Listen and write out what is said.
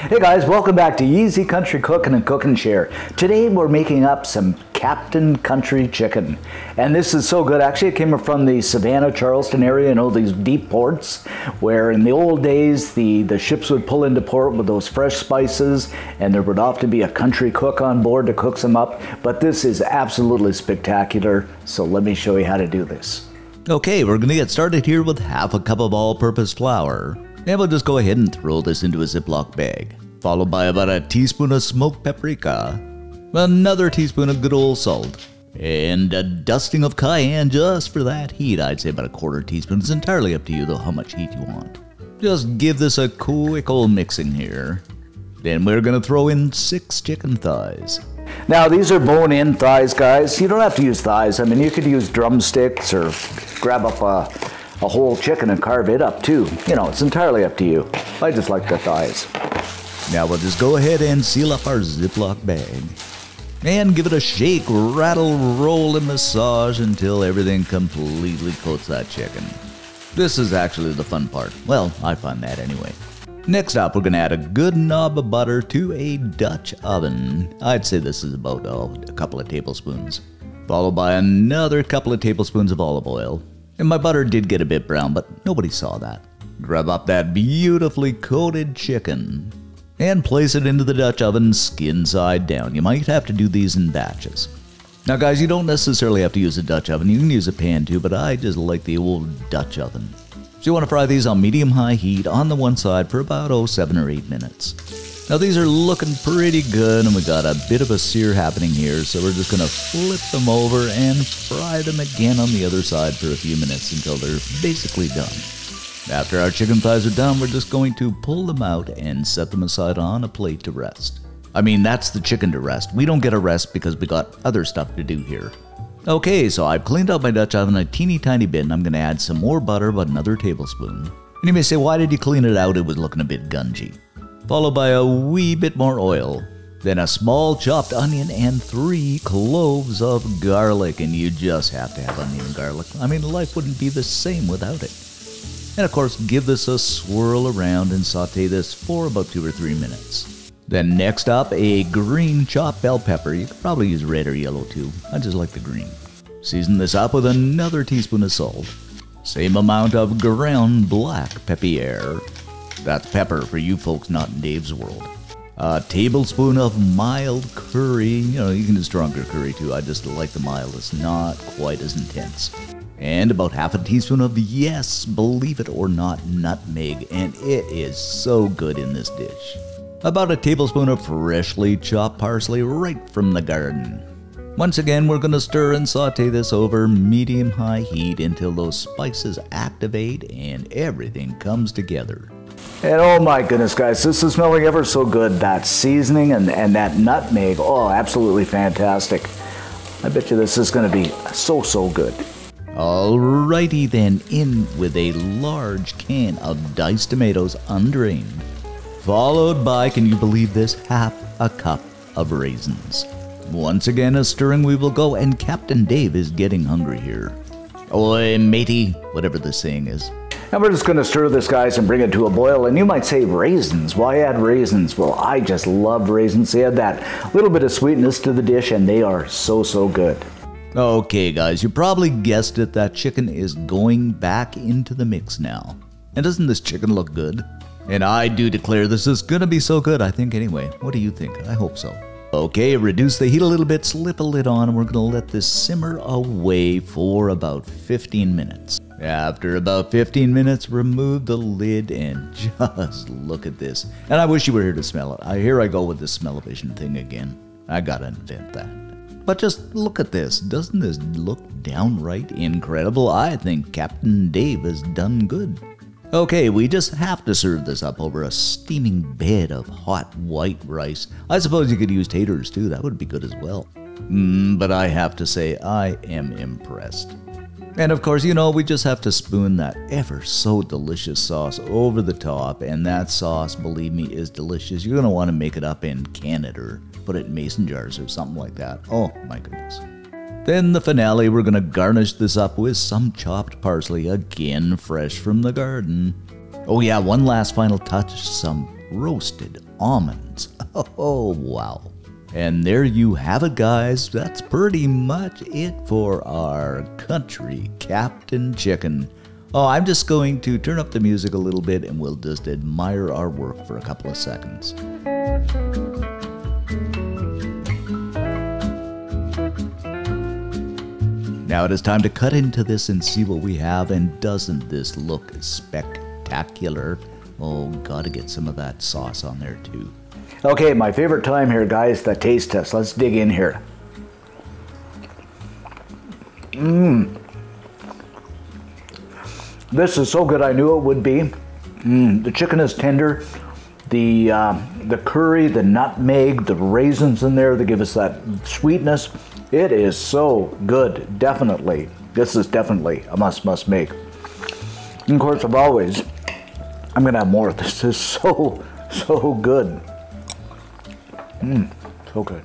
Hey guys, welcome back to Easy Country Cooking and Cook and Share. Today we're making up some Captain Country chicken. And this is so good. Actually, it came from the Savannah, Charleston area, you know, these deep ports where in the old days the ships would pull into port with those fresh spices and there would often be a country cook on board to cook them up. But this is absolutely spectacular. So let me show you how to do this. Okay, we're going to get started here with half a cup of all-purpose flour. And we'll just go ahead and throw this into a Ziploc bag, followed by about a teaspoon of smoked paprika, another teaspoon of good old salt, and a dusting of cayenne just for that heat. I'd say about a quarter teaspoon. It's entirely up to you though how much heat you want. Just give this a quick old mixing here. Then we're going to throw in 6 chicken thighs. Now these are bone-in thighs, guys. You don't have to use thighs. I mean, you could use drumsticks or grab up a whole chicken and carve it up too. You know, it's entirely up to you. I just like the thighs. Now we'll just go ahead and seal up our Ziploc bag. And give it a shake, rattle, roll, and massage until everything completely coats that chicken. This is actually the fun part. Well, I find that anyway. Next up, we're going to add a good knob of butter to a Dutch oven. I'd say this is about a couple of tablespoons. Followed by another couple of tablespoons of olive oil. And my butter did get a bit brown, but nobody saw that. Grab up that beautifully coated chicken and place it into the Dutch oven skin side down. You might have to do these in batches. Now guys, you don't necessarily have to use a Dutch oven. You can use a pan too, but I just like the old Dutch oven. So you want to fry these on medium-high heat on the one side for about 7 or 8 minutes. Now these are looking pretty good and we got a bit of a sear happening here, so we're just going to flip them over and fry them again on the other side for a few minutes until they're basically done. After our chicken thighs are done, we're just going to pull them out and set them aside on a plate to rest. I mean, that's the chicken to rest. We don't get a rest because we got other stuff to do here. Okay, so I've cleaned out my Dutch oven a teeny tiny bit and I'm going to add some more butter, about another tablespoon. And you may say, why did you clean it out? It was looking a bit gungy. Followed by a wee bit more oil, then a small chopped onion and 3 cloves of garlic. And you just have to have onion and garlic. I mean, life wouldn't be the same without it. And of course, give this a swirl around and saute this for about 2 or 3 minutes. Then next up, a green chopped bell pepper. You could probably use red or yellow too. I just like the green. Season this up with another teaspoon of salt. Same amount of ground black pepper. That's pepper for you folks not in Dave's world. A tablespoon of mild curry. You know, you can do stronger curry too. I just like the mild. It's not quite as intense. And about half a teaspoon of, yes, believe it or not, nutmeg. And it is so good in this dish. About a tablespoon of freshly chopped parsley right from the garden. Once again, we're going to stir and saute this over medium-high heat until those spices activate and everything comes together. And oh my goodness, guys, this is smelling ever so good. That seasoning and that nutmeg, oh, absolutely fantastic. I bet you this is going to be so good. Alrighty then, in with a large can of diced tomatoes undrained. Followed by, can you believe this, half a cup of raisins. Once again, a stirring we will go, and Captain Dave is getting hungry here. Oi, matey, whatever the saying is. And we're just going to stir this, guys, and bring it to a boil. And you might say, raisins, why add raisins? Well, I just love raisins. They add that little bit of sweetness to the dish, and they are so good. Okay, guys, you probably guessed it. That chicken is going back into the mix now. And doesn't this chicken look good? And I do declare this is going to be so good, I think anyway. What do you think? I hope so. Okay, reduce the heat a little bit, slip a lid on, and we're going to let this simmer away for about 15 minutes. After about 15 minutes, remove the lid and just look at this. And I wish you were here to smell it. Here I go with the smell-o-vision thing again. I gotta invent that. But just look at this. Doesn't this look downright incredible? I think Captain Dave has done good. Okay, we just have to serve this up over a steaming bed of hot white rice. I suppose you could use taters too. That would be good as well. But I have to say, I am impressed. And of course, you know, we just have to spoon that ever so delicious sauce over the top. And that sauce, believe me, is delicious. You're going to want to make it up in Canada or put it in mason jars or something like that. Oh my goodness. Then the finale, we're going to garnish this up with some chopped parsley, again fresh from the garden. Oh yeah, one last final touch, some roasted almonds. Oh, wow. And there you have it, guys. That's pretty much it for our country Captain Chicken. Oh, I'm just going to turn up the music a little bit and we'll just admire our work for a couple of seconds. Now it is time to cut into this and see what we have, and doesn't this look spectacular? Oh, gotta get some of that sauce on there too. Okay, my favorite time here, guys, the taste test. Let's dig in here. This is so good, I knew it would be. The chicken is tender. The curry, the nutmeg, the raisins in there that give us that sweetness. It is so good, definitely. This is definitely a must make. And of course, of always, I'm gonna have more. This is so good. So good.